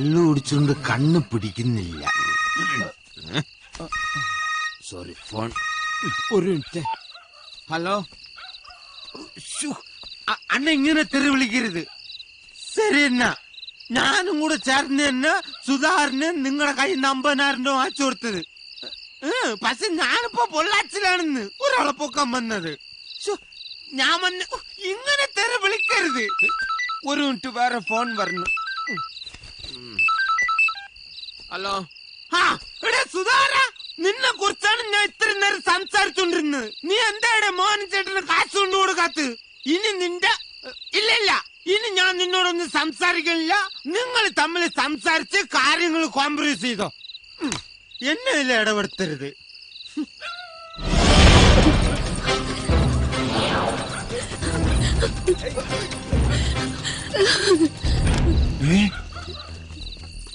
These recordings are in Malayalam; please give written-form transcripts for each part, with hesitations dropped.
കള്ളു കുടിച്ചുകൊണ്ട് കണ്ണ് പിടിക്കുന്നില്ല. സോറി, ഫോൺ ഒരു മിനിറ്റ്. ഹലോ, അണ്ണ ഇങ്ങനെ തെറി വിളിക്കരുത്. ശരി, എന്നാ ഞാനും കൂടെ ചേർന്ന് തന്നെ സുധാകരന് നിങ്ങളുടെ കൈ 50,000 രൂപ വാങ്ങിച്ചു കൊടുത്തത്. പക്ഷെ ഞാനിപ്പോ പൊള്ളാച്ചിലാണെന്ന് ഒരാളെ പൊക്കാൻ വന്നത്. ഞാൻ വന്ന് ഇങ്ങനെ തെറി വിളിക്കരുത്. ഒരു മിനിറ്റ്, വേറെ ഫോൺ പറഞ്ഞു. ഹലോ, സുധാര, നിന്നെ കുറിച്ചാണ് ഞാൻ ഇത്രയും നേരം സംസാരിച്ചോണ്ടിരുന്നത്. നീ എന്താ മോഹൻ ചേട്ടന് കാശ് കൊണ്ടു കൊടുക്കാത്ത? ഇനി നിന്റെ ഇല്ല, ഇനി ഞാൻ നിന്നോടൊന്നും സംസാരിക്കണില്ല. നിങ്ങൾ തമ്മിൽ സംസാരിച്ച് കാര്യങ്ങൾ കോംപ്രമൈസ് ചെയ്തോ. എന്നെ ഇതിൽ ഇടപെടുത്തരുത്.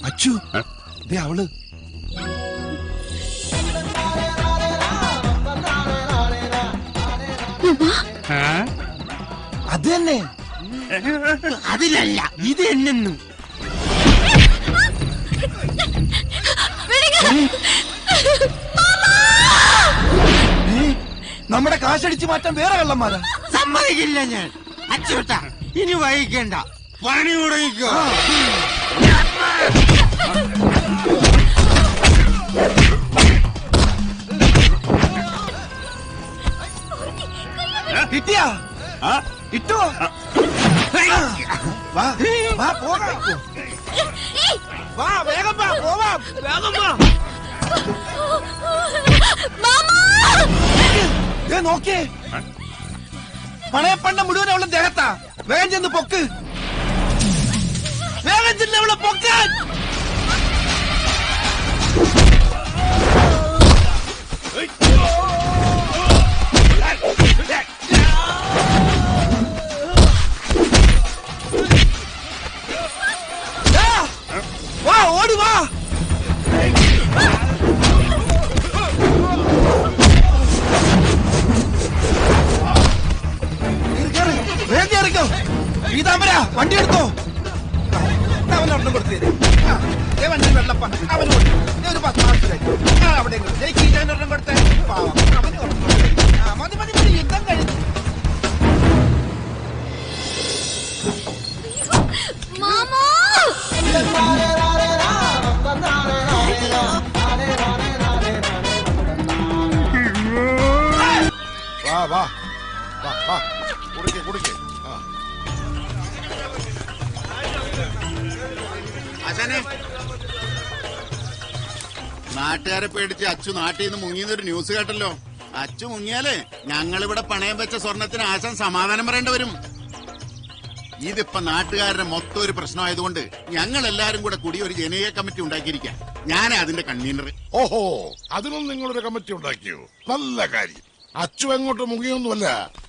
അച്ചു, അവള് അത് തന്നെ. അതിലല്ല, ഇത് എന്നെന്നും. നമ്മുടെ കാശടിച്ചു മാറ്റാൻ വേറെ കള്ളന്മാരാ. സമ്മതിക്കില്ല ഞാൻ. അച്ചോട്ട, ഇനി വൈകിക്കണ്ട, പണി തുടങ്ങിക്കോ. കിട്ടിയാ ഇട്ടോ? വാ പോകാം, വാ വേഗം വാ, പോവാം, വേഗം വാ. നോക്കേ, പണയപ്പണ്ട മുഴുവൻ അവളുടെ ദേഹത്താ. വേഗം ചെന്ന് പൊക്ക്, വേഗം ചെന്ന് അവളെ പൊക്കാൻ. വാ, ഓടി വാ. പീതാംബര, വണ്ടി എടുത്തോ. അവനൊന്നും കൊടുത്തേര്. വണ്ടി വെള്ളപ്പ അവന് കൊടുത്തു. ഒരു 10 മാസത്തിലേക്ക് അവിടെ ഒരെണ്ണം കൊടുത്തേ. പാവം, അവന് മതി മതി മതി, യുദ്ധം കഴിഞ്ഞു. വാ വാ വാ വാ, കുടിക്കേ കുടിക്കേ. നാട്ടുകാരെ പേടിച്ച് അച്ചു നാട്ടിൽ നിന്ന് മുങ്ങിയെന്നൊരു ന്യൂസ് കേട്ടല്ലോ. അച്ചു മുങ്ങിയാലേ ഞങ്ങളിവിടെ പണയം വെച്ച സ്വർണത്തിന് ആശാൻ സമാധാനം പറയേണ്ടി വരും. ഇതിപ്പോ നാട്ടുകാരുടെ മൊത്തം ഒരു പ്രശ്നമായതുകൊണ്ട് ഞങ്ങൾ എല്ലാരും കൂടെ കൂടി ഒരു ജനകീയ കമ്മിറ്റി ഉണ്ടാക്കിയിരിക്കാം. ഞാനേ അതിന്റെ കൺവീനർ. ഓഹോ, അതിനും നിങ്ങളൊരു കമ്മിറ്റി ഉണ്ടാക്കിയോ? നല്ല കാര്യം. അച്ചു എങ്ങോട്ട് മുങ്ങിയൊന്നുമല്ല,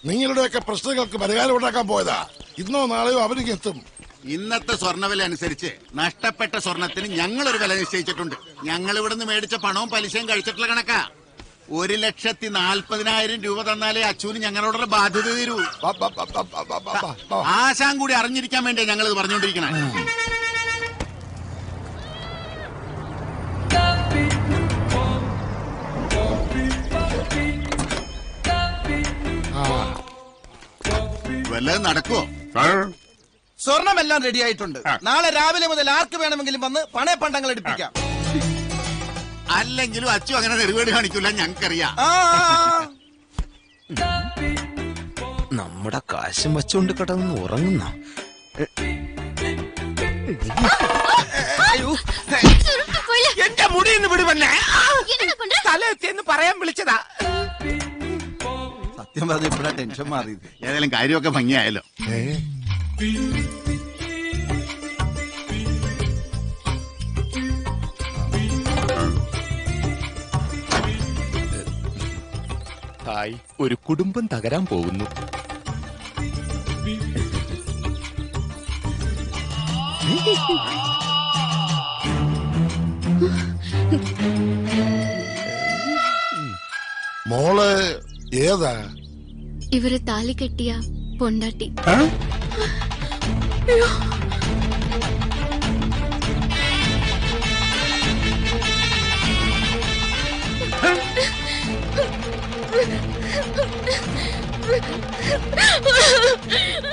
നിങ്ങളുടെയൊക്കെ പ്രശ്നങ്ങൾക്ക് പരിഹാരം ഉണ്ടാക്കാൻ പോയതാ. ഇന്നോ നാളെയോ അവർക്ക് എത്തും. ഇന്നത്തെ സ്വർണ്ണവില അനുസരിച്ച് നഷ്ടപ്പെട്ട സ്വർണത്തിന് ഞങ്ങളൊരു വില നിശ്ചയിച്ചിട്ടുണ്ട്. ഞങ്ങൾ ഇവിടുന്ന് മേടിച്ച പണവും പലിശയും കഴിച്ചിട്ടുള്ള കണക്കാ. 1,40,000 രൂപ തന്നാലേ അച്ചുവിന് ഞങ്ങളോടുള്ള ബാധ്യത തീരൂ. ആശാൻ കൂടി അറിഞ്ഞിരിക്കാൻ വേണ്ടിയാ ഞങ്ങളിത് പറഞ്ഞുകൊണ്ടിരിക്കണേ. വല്ലതും നടക്കുവോ? സ്വർണമെല്ലാം റെഡി ആയിട്ടുണ്ട്. നാളെ രാവിലെ മുതൽ ആർക്ക് വേണമെങ്കിലും വന്ന് പണയപ്പണ്ടങ്ങൾ എടുപ്പിക്കാം. അല്ലെങ്കിലും അച്ചു അങ്ങനെ നെടുവേട് കാണിക്കൂല, ഞങ്ങൾക്കറിയാം. നമ്മുടെ കാശും വച്ചുകൊണ്ട് കിടന്ന് ഉറങ്ങുന്ന എന്റെ മുടിന്ന് വിടുവല്ലേ, തലയെത്തിയെന്ന് പറയാൻ വിളിച്ചതാ. സത്യം പറഞ്ഞ ഇപ്പഴാ ടെൻഷൻ മാറിയത്. ഏതായാലും കാര്യമൊക്കെ ഭംഗിയായല്ലോ. ഒരു കുടുംബം തകരാൻ പോകുന്നു. മോള് ഏതാ? ഇവര് താലി കെട്ടിയ പൊണ്ടാട്ടി.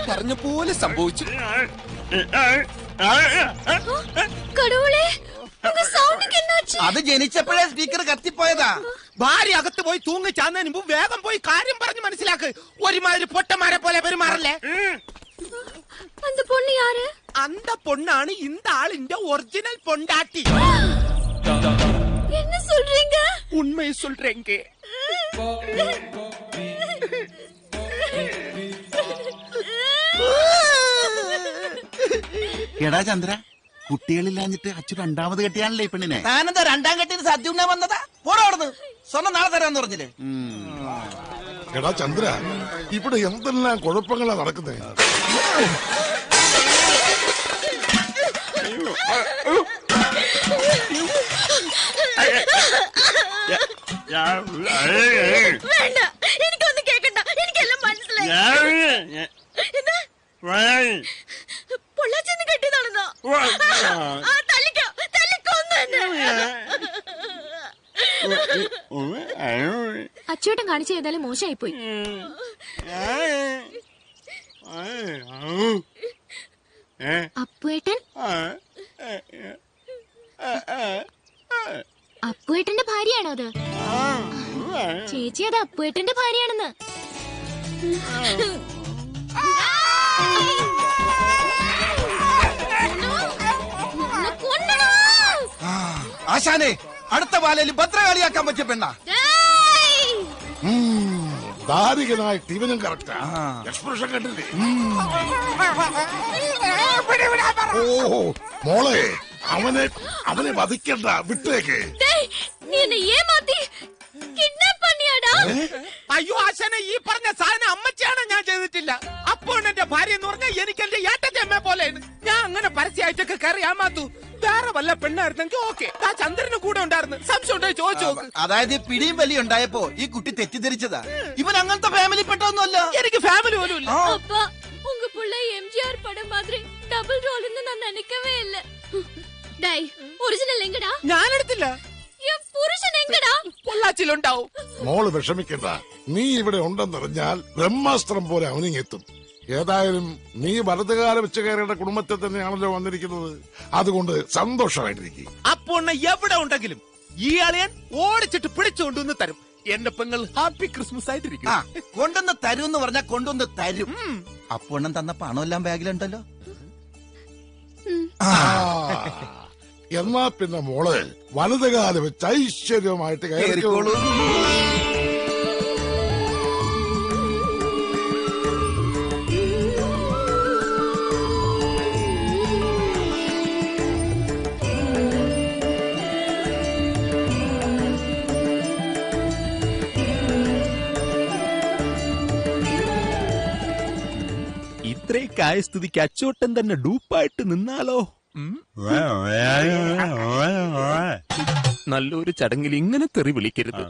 പറഞ്ഞ പോലെ സംഭവിച്ചു. കടവുളെ സൗണ്ടിക്ക് എന്നാச்சு? അത് ജനിച്ചപ്പോഴേ സ്പീക്കർ കത്തിപ്പോയതാ. ഭാര്യ അകത്ത് പോയി തൂങ്ങി ചാന്നതിന് മുമ്പ് വേഗം പോയി കാര്യം പറഞ്ഞ് മനസ്സിലാക്ക്. ഒരുമാതിരി പൊട്ടന്മാരെ പോലെ പെരുമാറല്ലേ. அந்த பொண்ணு யாரு? அந்த பொண்ணாണ് இந்த ஆளிന്റെ ஒரிஜினல் பொண்டாட்டி. என்ன சொல்றீங்க? உண்மையை சொல்றேங்க. എടാ ചന്ദ്ര, കുട്ടികളില്ലാഞ്ഞിട്ട് അച്ചു രണ്ടാമത് കെട്ടിയാണല്ലേ ഈ പെണ്ണിനെ? താനെന്താ രണ്ടാം കെട്ടിന് സദ്യ ഉണ്ണാൻ വന്നതാ? പോടവിടുന്ന്. സ്വർണ്ണം നാളെ തരാന്ന് പറഞ്ഞില്ലേ? എടാ ചന്ദ്ര, ഇവിടെ എന്തെല്ലാം കുഴപ്പങ്ങളാ നടക്കുന്നത്. വേണ്ട, എനിക്കൊന്നും കേക്കണ്ട. എനിക്കെല്ലാം മനസ്സിലായി. പൊള്ളാച്ചെന്ന് കെട്ടിയതാണെന്നോ? തല്ലിക്കോ, തല്ലിക്കൊന്നു തന്നെ. അച്ചോട്ടൻ കാണിച്ച ഏതായാലും മോശമായി പോയി. അപ്പുവേട്ടൻ അപ്പുവേട്ടന്റെ ഭാര്യയാണോ അത്? ചേച്ചി അത് അപ്പുവേട്ടന്റെ ഭാര്യയാണെന്ന്. ആശാനെ, അടുത്ത ബാലയിൽ ഭദ്രകാളിയാക്കാൻ പറ്റിയ പെണ്ണ. ധാരികനായിട്ട് ഇവനും കറക്റ്റാ. എക്സ്പ്രഷൻ കണ്ടില്ലേ? ഓ മോളെ, അവനെ വധിക്കണ്ട, വിട്ടേക്ക്. നീ എന്നെ ഏമാത്തി കിഡ്നാപ്പ് പണിയാടാ. അയ്യോ ആശാനെ, ഈ പറഞ്ഞ സാധനം അമ്മച്ചാണ്, ഞാൻ ചെയ്തിട്ടില്ല. അപ്പോൾ എന്റെ ഭാര്യ എന്ന് പറഞ്ഞാൽ എനിക്ക് എന്റെ ഏട്ടച്ചമ്മ പോലെയാണ്. ഞാൻ അങ്ങനെ പരസ്യമായിട്ടൊക്കെ കയറി ആമാത്തു. വേറെ വല്ല പെണ്ണായിരുന്നെങ്കിൽ ഓക്കെ. ആ ചന്ദ്രന് കൂടെ ഉണ്ടായിരുന്നു. സംശയം ഉണ്ടോ ചോദിച്ചു നോക്ക്. അതായത് പിടിയും വലിയ ഉണ്ടായപ്പോ ഈ കുട്ടി തെറ്റിദ്ധരിച്ചതാ. ഇവൻ അങ്ങനത്തെ ഫാമിലി പെട്ടൊന്നുമല്ല. എനിക്ക് ഫാമിലി പോലും ഇല്ല. அப்பா உங்க புள்ள எம்ஜிஆர் படம் மாதிரி டபுள் ரோல்னு நான் நினைக்கவே இல்ல. டேய் ஒரிജിനൽ എങ്ങടാ? ഞാൻ എടുത്തില്ല. എൻ പുരുഷൻ എങ്ങടാ? പൊള്ളാച്ചിലുണ്ടാവും. മോള് വിഷമിക്കണ്ട. നീ ഇവിടെ ഉണ്ടെന്നറിഞ്ഞാൽ ബ്രഹ്മാസ്ത്രം പോലെ അവനിങ്ങെത്തും. ഏതായാലും നീ വലതുകാല വെച്ചുകാരുടെ കുടുംബത്തെ തന്നെയാണല്ലോ വന്നിരിക്കുന്നത്. അതുകൊണ്ട് സന്തോഷമായിട്ടിരിക്കും. അപ്പോൾ എവിടെ ഉണ്ടെങ്കിലും ഈ അളിയൻ ഓടിച്ചിട്ട് പിടിച്ചുകൊണ്ടുവന്ന് തരും. എന്റെ പെങ്ങൾ ഹാപ്പി ക്രിസ്മസ് ആയിട്ടിരിക്കും. കൊണ്ടുവന്ന് തരും പറഞ്ഞാ കൊണ്ടുവന്ന് തരും. അപ്പോണ്ണം തന്ന പണം എല്ലാം ബാഗിലുണ്ടല്ലോ. എന്നാ പിന്നെ മോള് വലതുകാലം വെച്ച് ഐശ്വര്യമായിട്ട് കയറിക്കോളൂ. ഇത്രയൊക്കെ ആയ സ്ഥിതിക്ക് അച്ചോട്ടൻ തന്നെ ഡൂപ്പായിട്ട് നിന്നാലോ? നല്ലൊരു ചടങ്ങിൽ ഇങ്ങനെ തെറി വിളിക്കരുത്.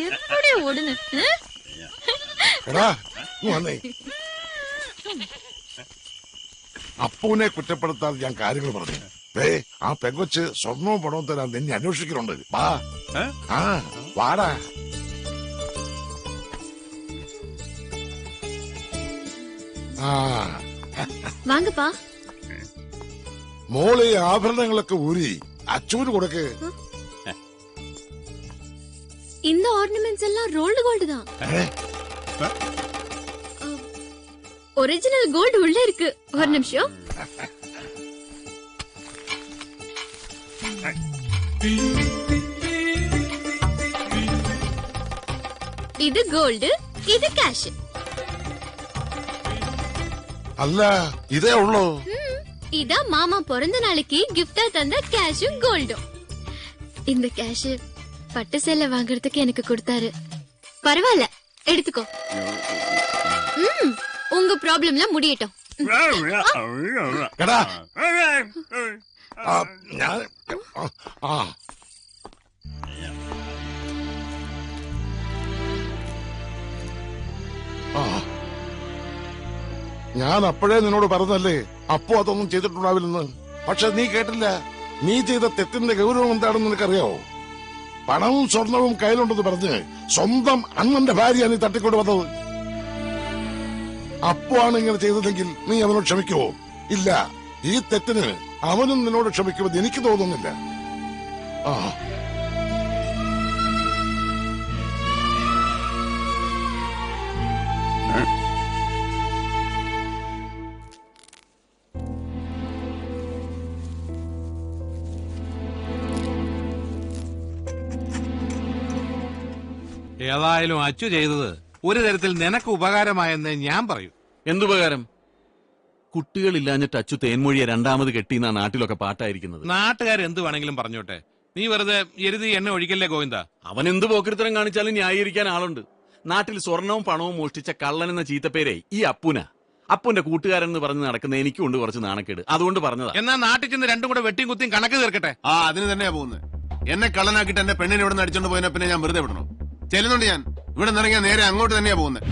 എവിടെ ഓടുന്നു? എടാ വന്നേ. അപ്പൂനെ കുറ്റപ്പെടുത്താതെ ഞാൻ കാര്യങ്ങൾ പറഞ്ഞു. ആ പെങ്കൊച്ച് സ്വർണവും പണവും തരാൻ നിന്നെ അന്വേഷിക്കുന്നുണ്ട്. വാ, വാടാ. വാങ്ങപ്പാ. മോളെ ആഭരണങ്ങളൊക്കെ ഊരി അച്ചൂര് കൊടുക്ക്. இந்த ஆர்னமெண்ட்ஸ் எல்லாம் ரோல்டு கோல்டு தான். ஒரிஜினல் கோல்டு உள்ள இருக்கு. ஒரு நிமிஷம். இது கோல்டு, இது கேஷ். അല്ല, ഇതേ ഉള്ളൂ. இதா மாமா பிறந்த நாளைக்கு கிஃப்டா தந்த கேஷும் கோல்டும். இந்த கேஷ் பட்டு சேலை வாங்குறதுக்கு எனக்கு கொடுத்தாரு. பரவாயில்ல, எடுத்துக்கோ. உங்க ப்ராப்ளம்லாம் முடியட்டும். എടാ ഞാൻ ഞാൻ അപ്പോഴേ നിന്നോട് പറഞ്ഞല്ലേ അപ്പോ അതൊന്നും ചെയ്തിട്ടുണ്ടാവില്ലെന്ന്. പക്ഷെ നീ കേട്ടില്ല. നീ ചെയ്ത തെറ്റിന്റെ ഗൗരവം എന്താണെന്ന് നിനക്കറിയാവോ? പണവും സ്വർണവും കയ്യിലുണ്ടെന്ന് പറഞ്ഞ് സ്വന്തം അണ്ണന്റെ ഭാര്യയാണ് നീ തട്ടിക്കൊണ്ട് വന്നത്. അപ്പോഴാണ് ഇങ്ങനെ ചെയ്തതെങ്കിൽ നീ അവനോട് ക്ഷമിക്കുവോ? ഇല്ല. ഈ തെറ്റിന് അവനും നിന്നോട് ക്ഷമിക്കുമെന്ന് എനിക്ക് തോന്നുന്നില്ല. ആ ഏതായാലും അച്ചു ചെയ്തത് ഒരു തരത്തിൽ നിനക്ക് ഉപകാരമായെന്ന് ഞാൻ പറയും. എന്തുപകാരം? കുട്ടികളില്ലാഞ്ഞിട്ട് അച്ചു തേൻമൊഴിയെ രണ്ടാമത് കെട്ടിന്നാ നാട്ടിലൊക്കെ പാട്ടായിരിക്കുന്നത്. നാട്ടുകാരെന്ത് വേണമെങ്കിലും പറഞ്ഞോട്ടെ, നീ വെറുതെ എരുതി എണ്ണ ഒഴിക്കല്ലേ ഗോവിന്ദ. അവൻ എന്ത് പോക്കൃത്തരം കാണിച്ചാലും ന്യായീകരിക്കാൻ ആളുണ്ട്. നാട്ടിൽ സ്വർണവും പണവും മോഷ്ടിച്ച കള്ളനെന്ന ചീത്തപ്പേരെ ഈ അപ്പുന്റെ കൂട്ടുകാരൻ എന്ന് പറഞ്ഞ് നടക്കുന്ന എനിക്കുണ്ട് കുറച്ച് നാണക്കേട്. അതുകൊണ്ട് പറഞ്ഞതാ. എന്നാ നാട്ടിൽ ചെന്ന് രണ്ടും കൂടെ വെട്ടിയും കുത്തിയും കണക്ക് തീർക്കട്ടെ. അതിന് തന്നെയാ പോകുന്നത്. എന്നെ കള്ളനാക്കിട്ട് എന്റെ പെണ്ണിനെ ഇവിടെ നിന്ന് അടിച്ചോണ്ട് പോയതിനെ പിന്നെ ഞാൻ വെറുതെ വിടണം? ചെല്ലുന്നുണ്ട്. ഞാൻ ഇവിടെ നിറങ്ങിയാൽ നേരെ അങ്ങോട്ട് തന്നെയാ പോകുന്നത്.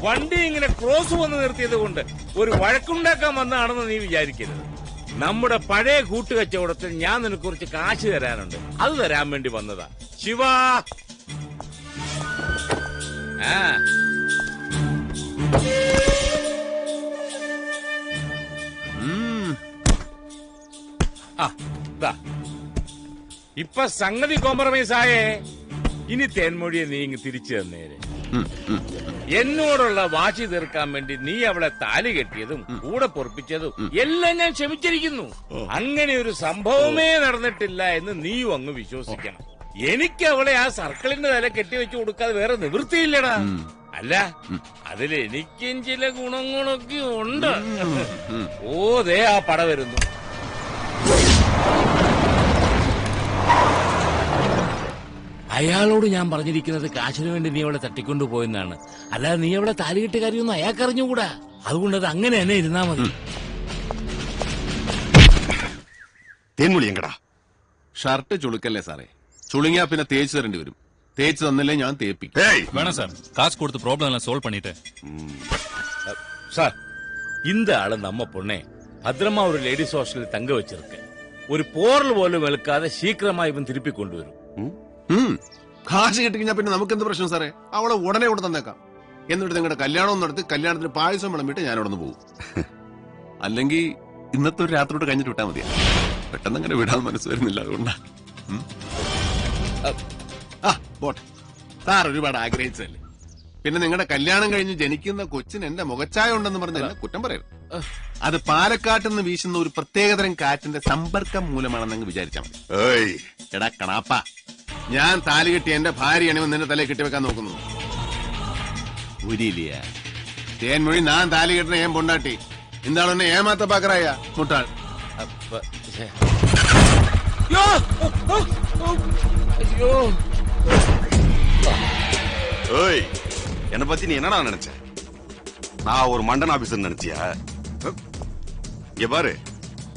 വണ്ടി ഇങ്ങനെ ക്രോസ് വന്ന് നിർത്തിയത് കൊണ്ട് ഒരു വഴക്കുണ്ടാക്കാൻ വന്നതാണെന്ന് നീ വിചാരിക്കരുത്. നമ്മുടെ പഴയ കൂട്ടുകച്ചവടത്തിൽ ഞാൻ നിനക്ക് കുറച്ച് കാശ് തരാനുണ്ട്. അത് തരാൻ വേണ്ടി വന്നതാ. ശിവ, ഇപ്പൊ സംഗതി കോംപ്രമൈസ് ആയേ. ഇനി തേൻമൊഴിയെ നീ ഇങ്ങ് തിരിച്ചു തന്നേരെ. എന്നോടുള്ള വാശി തീർക്കാൻ വേണ്ടി നീ അവളെ താലി കെട്ടിയതും കൂടെ പൊറപ്പിച്ചതും എല്ലാം ഞാൻ ക്ഷമിച്ചിരിക്കുന്നു. അങ്ങനെ ഒരു സംഭവമേ നടന്നിട്ടില്ല എന്ന് നീയും അങ്ങ് വിശ്വസിക്കണം. എനിക്ക് അവളെ ആ സർക്കിളിന്റെ തല കെട്ടിവെച്ചു കൊടുക്കാതെ വേറെ നിവൃത്തിയില്ലടാ. അല്ല, അതിലെനിക്കും ചില ഗുണങ്ങളൊക്കെ ഉണ്ട്. ദേ ആ പട വരുന്നു. അയാളോട് ഞാൻ പറഞ്ഞിരിക്കുന്നത് കാശിനു വേണ്ടി നീ അവളെ തട്ടിക്കൊണ്ടുപോയെന്നാണ്. അല്ലാതെ നീ അവളെ താലികെട്ട് കാര്യമൊന്നും അയാൾക്ക് അറിഞ്ഞുകൂടാ. അതുകൊണ്ട് അത് അങ്ങനെ തന്നെ ഇരുന്നാ മതി. തേൻമൊഴി എങ്കടാ? ഷർട്ട് ചുളുക്കല്ലേ സാറേ? ചുളുങ്ങിയാ പിന്നെ തേച്ച് തരേണ്ടി വരും. തേച്ച് തന്നില്ലേ ഞാൻ തേപ്പിക്കും. வேணாம் சார், காசு கொடுத்து ப்ராப்ளம் எல்லாம் சால்வ் பண்ணிட்டேன் சார். இந்த ஆளு நம்ம பொண்ணே பத்திரமா ஒரு லேடிஸ் ஹாஸ்டலில் தங்க வச்சிருக்க. ഒരു പോറൽ പോലും വെളുക്കാതെ ശീഘ്രമായി ഇവൻ തിരുപ്പി കൊണ്ടുവരും. കാശ് കിട്ടിക്കഴിഞ്ഞാ പിന്നെ നമുക്ക് എന്ത് പ്രശ്നം സാറേ? അവളെ ഉടനെ ഇവിടെ തന്നേക്കാം. എന്നിട്ട് നിങ്ങളുടെ കല്യാണം നടത്തി കല്യാണത്തിന് പായസം വിളമ്പിട്ട് ഞാൻ അവിടെ നിന്ന് പോകും. അല്ലെങ്കിൽ ഇന്നത്തെ ഒരു രാത്രിയോട് കഴിഞ്ഞിട്ട് വിട്ടാൽ മതിയാ. പെട്ടെന്ന് അങ്ങനെ വിടാൻ മനസ്സ് വരുന്നില്ല. അതുകൊണ്ടാ. പോട്ടെ സാർ, ഒരുപാട് ആഗ്രഹിച്ചല്ലേ. പിന്നെ നിങ്ങളുടെ കല്യാണം കഴിഞ്ഞ് ജനിക്കുന്ന കൊച്ചിന് എന്റെ മുഖച്ചായ ഉണ്ടെന്ന് പറഞ്ഞല്ല കുറ്റം പറയരുത്. അത് പാലക്കാട്ടിൽ നിന്ന് വീശുന്ന ഒരു പ്രത്യേകതരം കാറ്റിന്റെ സമ്പർക്കം മൂലമാണെന്ന് വിചാരിച്ചാൽ മതി. എടാ കണാപ്പ, ഞാൻ താലി കെട്ടി എന്റെ ഭാര്യയാണ് നിന്റെ തലയിൽ കെട്ടിവെക്കാൻ നോക്കുന്നത്. ഉരിയില്ല തേൻമൊഴി, ഞാൻ താലി കെട്ടിന ഏൻ പൊണ്ടാട്ടി. എന്താണ് എന്നെ ഏമാത്ത പാക്കറായ മുട്ടാൾ. ஏய், என்னை பத்தி நீ என்னடா நினைச்ச? நான் ஒரு மண்டன் ஆபீசர் நினைச்சியா? இங்க பாரு,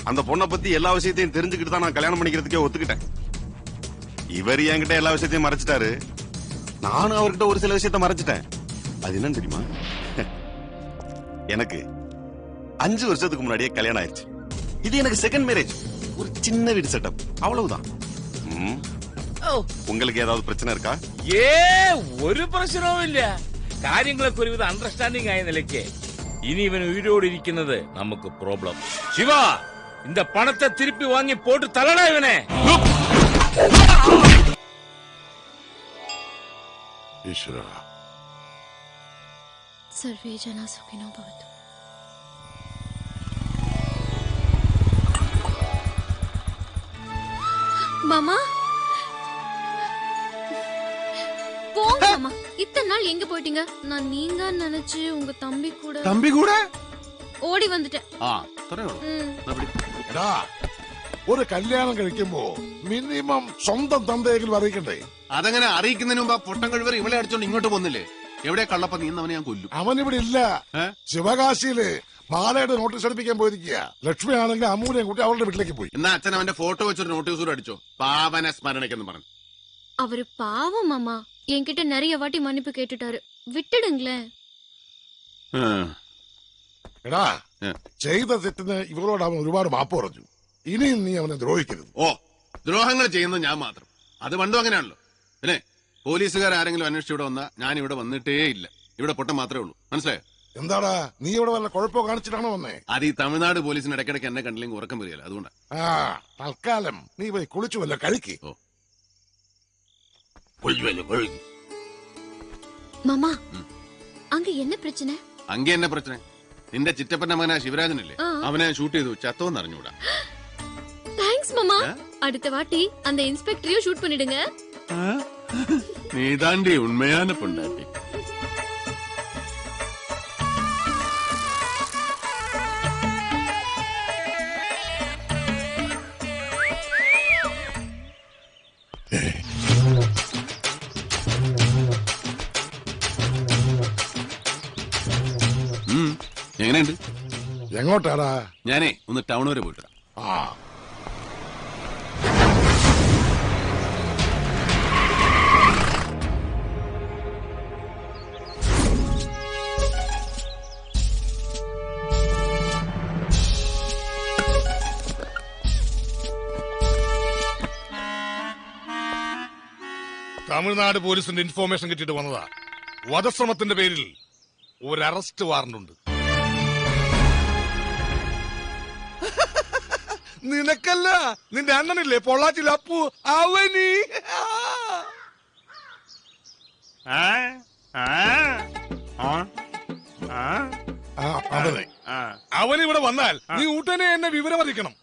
அந்த பொண்ணை பத்தி எல்லா விஷயத்தையும் தெரிஞ்சுக்கிட்டு தான் நான் கல்யாணம் பண்ணிக்கிறதுக்கே ஒத்துக்கிட்டேன். இவர் என்கிட்ட எல்லா விஷயத்தையும் மறைச்சிட்டாரு, நானும் அவர்கிட்ட ஒரு சில விஷயத்த மறைச்சிட்டேன். அது என்னன்னு தெரியுமா? எனக்கு 5 வருஷத்துக்கு முன்னாடியே கல்யாணம் ஆயிடுச்சு. இது எனக்கு செகண்ட் மேரேஜ். ஒரு சின்ன வீடு செட்டப், அவ்வளவுதான். உங்களுக்கு ஏதாவது பிரச்சனை இருக்கா? ഒരു പ്രശ്നവും ഇല്ല. കാര്യങ്ങളൊക്കെ ഒരുവിധ അണ്ടർസ്റ്റാൻഡിംഗ് ആയ നിലയ്ക്ക് ഇനി ഇവൻ ഉയരോട് ഇരിക്കുന്നത് നമുക്ക് പ്രോബ്ലം. ശിവ, இந்த പണത്തെ തിരുപ്പി വാങ്ങി പോട്ട് തള്ളടാ ഇവനെ. ഈശ്വര, സർവേ ജനാ സുഖിനോ ഭവതു. மாமா போங்க மாமா. இத்தனை நாள் எங்க போயிட்டீங்க? நான் நீங்க நினைச்சு உங்க தம்பி கூட ഓടി വന്നിട്ട്. ഒരു കല്യാണം കഴിക്കുമ്പോ മിനിമം സ്വന്തം തന്തയെങ്കിലും അറിയിക്കണ്ടേ? അതങ്ങനെ അറിയിക്കുന്നതിന് മുമ്പ് പൊട്ടം കഴിവർ ഇവളെ അടിച്ചോണ്ട് ഇങ്ങോട്ട് പോന്നില്ലേ? എവിടെ കള്ളപ്പ നീന്നവനെ ഞാൻ കൊല്ലും. അവനിവിടെ ഇല്ല. ശിവകാശിയില് മാലയുടെ നോട്ടീസ് എടുപ്പിക്കാൻ പോയിരിക്കുക. ലക്ഷ്മി ആണെങ്കിൽ അമ്മൂനെയും കൂട്ടി അവളുടെ വീട്ടിലേക്ക് പോയി. എന്നാ അച്ഛൻ അവന്റെ ഫോട്ടോ വെച്ചൊരു നോട്ടീസ് കൂടെ അടിച്ചോ, പാവന സ്മരണയ്ക്കെന്ന് പറഞ്ഞു. அவரு பாவம் மாமா, என்கிட்ட நிறைய வாட்டி மன்னிப்பு கேட்டுட்டாரு, விட்டுடுங்களேன். എടാ, ചെയ്ത തെറ്റിന് ഇവളോട് അവൻ ഒരുപാട് മാപ്പ് പറഞ്ഞു. ഇനിയും നീ അവനെ ദ്രോഹിക്കരുത്. ഓ, ദ്രോഹങ്ങൾ ചെയ്യുന്നത് ഞാൻ മാത്രം. അത് പണ്ടും അങ്ങനെയാണല്ലോ. പിന്നെ പോലീസുകാർ ആരെങ്കിലും അന്വേഷിച്ച് ഇവിടെ വന്നാ ഞാൻ ഇവിടെ വന്നിട്ടേ ഇല്ല. ഇവിടെ പൊട്ടം മാത്രമേ ഉള്ളൂ. മനസ്സിലായോ? എന്താടാ, നീ ഇവിടെ വല്ല കുഴപ്പമോ കാണിച്ചിട്ടാണോ വന്നേ? അത് ഈ തമിഴ്നാട് പോലീസിന് ഇടയ്ക്കിടയ്ക്ക് എന്നെ കണ്ടില്ലെങ്കിൽ ഉറക്കം വരികയില്ല, അതുകൊണ്ടാ. തൽക്കാലം നീ പോയി കുളിച്ചു വല്ല കഴിക്ക്. மாமா, அங்க என்ன பிரச்சனை? അങ്കെ എന്നെ പ്രശ്ന, നിന്റെ ചിറ്റപ്പന്റെ മകനാ ശിവരാജനല്ലേ, അവനെ ഷൂട്ട് ചെയ്തു ചത്തോന്ന് അറിഞ്ഞൂടാ. தேங்க்ஸ் மாமா. அடுத்த வாட்டி அந்த இன்ஸ்பெக்டரையும் ஷூட் பண்ணிடுங்க. നീ താണ്ടി ഉണ്മயான പൊണ്ടാട്ടി. എങ്ങനെയുണ്ട്? എങ്ങോട്ടാടാ? ഞാനേ ഒന്ന് ടൗൺ വരെ പോയിട്ട്. തമിഴ്നാട് പോലീസിന്റെ ഇൻഫോർമേഷൻ കിട്ടിയിട്ട് വന്നതാ. വധശ്രമത്തിന്റെ പേരിൽ ഒരു അറസ്റ്റ് വാറണ്ടുണ്ട്. നിനക്കല്ല, നിന്റെ അണ്ണനില്ലേ പൊള്ളാച്ചിൽ അപ്പു, അവനി. അവനിവിടെ വന്നാൽ നീ ഉടനെ എന്നെ വിവരം അറിയിക്കണം.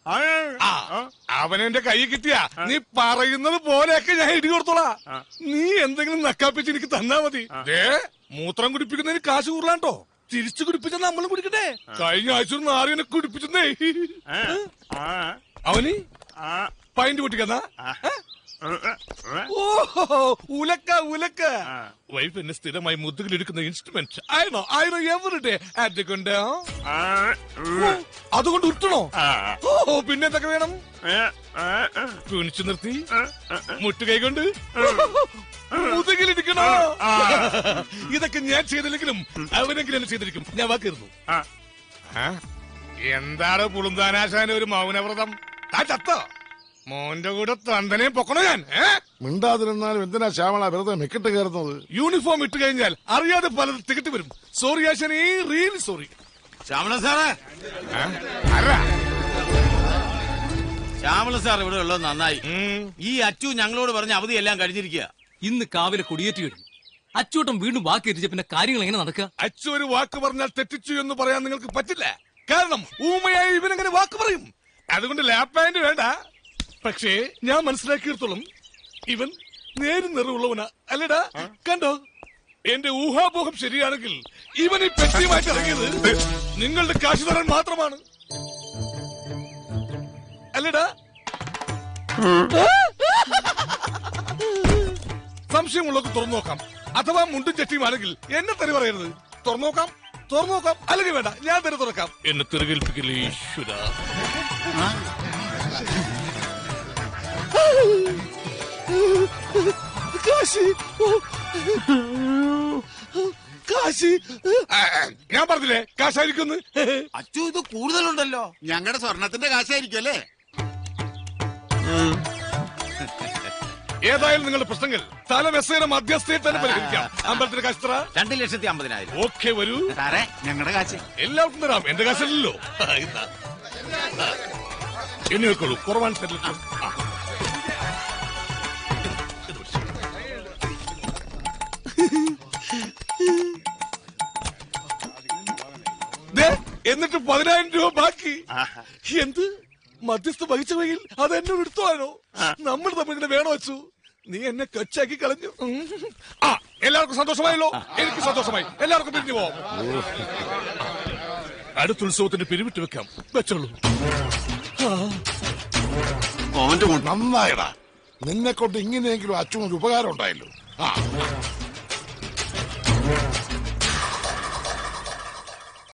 അവനെന്റെ കൈ കിട്ടിയാ നീ പറയുന്നത് പോലെയൊക്കെ ഞാൻ ഇടി കൊടുത്തോളാ. നീ എന്തെങ്കിലും നക്കാപ്പിച്ച് എനിക്ക് തന്നാ മതി. മൂത്രം കുടിപ്പിക്കുന്നതിന് കാശ് കൂറലാണ്ടോ, തിരിച്ചു കുടിപ്പിച്ച നമ്മളും കുടിക്കട്ടെ. കഴിഞ്ഞ ആഴ്ച ഒരു നാറിനെ കുടിപ്പിച്ചേ. അവന് പൈന്റ് കുട്ടിക്കന്നാ. ഓഹോ, ഉലക്ക ഉലക്ക. വൈഫ് എന്നെ സ്ഥിരമായി മുതുകിലെടുക്കുന്ന ഇൻസ്ട്രുമെന്റ്. ആയിരോ എവറിഡേ ആറ്റുകൊണ്ട് അതുകൊണ്ട് ഉരുട്ടണോ? ഓ, പിന്നെ എന്തൊക്കെ വേണം? കുനിച്ചു നിർത്തി മുട്ടുകൈ കൊണ്ട് മുതുകിലിരിക്കണോ? ഇതൊക്കെ ഞാൻ ചെയ്തില്ലെങ്കിലും അവനെങ്കിലും എന്നെ ചെയ്തിരിക്കും. ഞാൻ വാക്കിരുന്നു. എന്താണ് പുളുന്താനാശാന്റെ ഒരു മൗനവ്രതം? ചത്തോ? മോന്റെ കൂടെ തന്തനെയും പൊക്കണോ ഞാൻ? മിണ്ടാതിരുന്നാലും എന്തിനാ ശ്യാമള വെറുതെ മെക്കിട്ട് കയറുന്നത്? യൂണിഫോം ഇട്ട് കഴിഞ്ഞാൽ അറിയാതെ പലതും തികട്ടി വരും. സോറി ആശാനേ, റിയലി സോറി. ശ്യാമള സാറേ, ശ്യാമള സാർ ഇവിടെ ഉള്ളത് നന്നായി. ഈ അച്ചു ഞങ്ങളോട് പറഞ്ഞ അവധിയെല്ലാം കഴിഞ്ഞിരിക്കുക. ഇന്ന് കാവിലെ കൊടിയേറ്റി കഴിഞ്ഞു. അച്ചൂട്ടം വീണ്ടും വാക്കേറ്റിച്ച പിന്നെ കാര്യങ്ങൾ എങ്ങനെ നടക്കുക? അച്ചു ഒരു വാക്ക് പറഞ്ഞാൽ തെറ്റിച്ചു എന്ന് പറയാൻ നിങ്ങൾക്ക് പറ്റില്ല. കാരണം ഊമയായി ഇവനെങ്ങനെ വാക്ക് പറയും. അതുകൊണ്ട് ലാപ്പാൻഡ് വേണ്ട. പക്ഷേ ഞാൻ മനസ്സിലാക്കിയിടത്തോളം ഇവൻ നേരും നിറവുള്ളവനാ. അല്ലടാ, കണ്ടോ? എന്റെ ഊഹാപോഹം ശരിയാണെങ്കിൽ ഇവൻ ഈ പെട്ടിയുമായിട്ട് ഇറങ്ങിയത് നിങ്ങളുടെ കാശ് തരാൻ മാത്രമാണ്. അല്ലടാ? സംശയമുള്ളവർക്ക് തുറന്നു നോക്കാം. അഥവാ മുണ്ടും ചട്ടിയുമാണെങ്കിൽ എന്നെ തെറി പറയരുത്. തുറന്നു നോക്കാം, തുറന്നു നോക്കാം. അല്ലെങ്കിൽ വേണ്ട, ഞാൻ തെറി തുറക്കാം. എന്നെ തെറികേൽപ്പിക്കില്ലേ ഈശ്വര. കാശി, കാശി. ഞാൻ പറഞ്ഞില്ലേ കാശായിരിക്കും. അച്ചു, ഇത് കൂടുതലുണ്ടല്ലോ. ഞങ്ങളുടെ സ്വർണത്തിന്റെ കാശായിരിക്കും അല്ലേ? ഏതായാലും നിങ്ങളുടെ പ്രശ്നങ്ങൾ തലവെസേന മധ്യസ്ഥയിൽ തന്നെ പരിഹരിക്കാം. അമ്പലത്തിന്റെ കാശ് 2,50,000. ഓക്കെ, വരൂ. ഞങ്ങളുടെ കാശ് എല്ലാവർക്കും തരാം. എന്റെ കാശല്ലല്ലോ. എന്നെ വെക്കോളൂ. കുറവാൻ സെറ്റിൽ. എന്നിട്ട് 10,000 രൂപ ബാക്കി. എന്ത് മധ്യസ്ഥ വഹിച്ച വഴിയിൽ അത് എന്നോട് എടുത്തോളാനോ? നമ്മൾ തമ്മിൽ ഇങ്ങനെ വേണോ വെച്ചു? നീ എന്നെ കച്ചാക്കി കളഞ്ഞു. എല്ലാവർക്കും സന്തോഷമായല്ലോ? എനിക്ക് സന്തോഷമായി. എല്ലാവർക്കും പിരിഞ്ഞു പോവാം. അടുത്ത ഉത്സവത്തിന് പിരിവിട്ട് വെക്കാം. വെച്ചോളൂ. നന്നായടാ, നിന്നെ കൊണ്ട് ഇങ്ങനെയെങ്കിലും അച്ഛനൊരു ഉപകാരം ഉണ്ടായല്ലോ.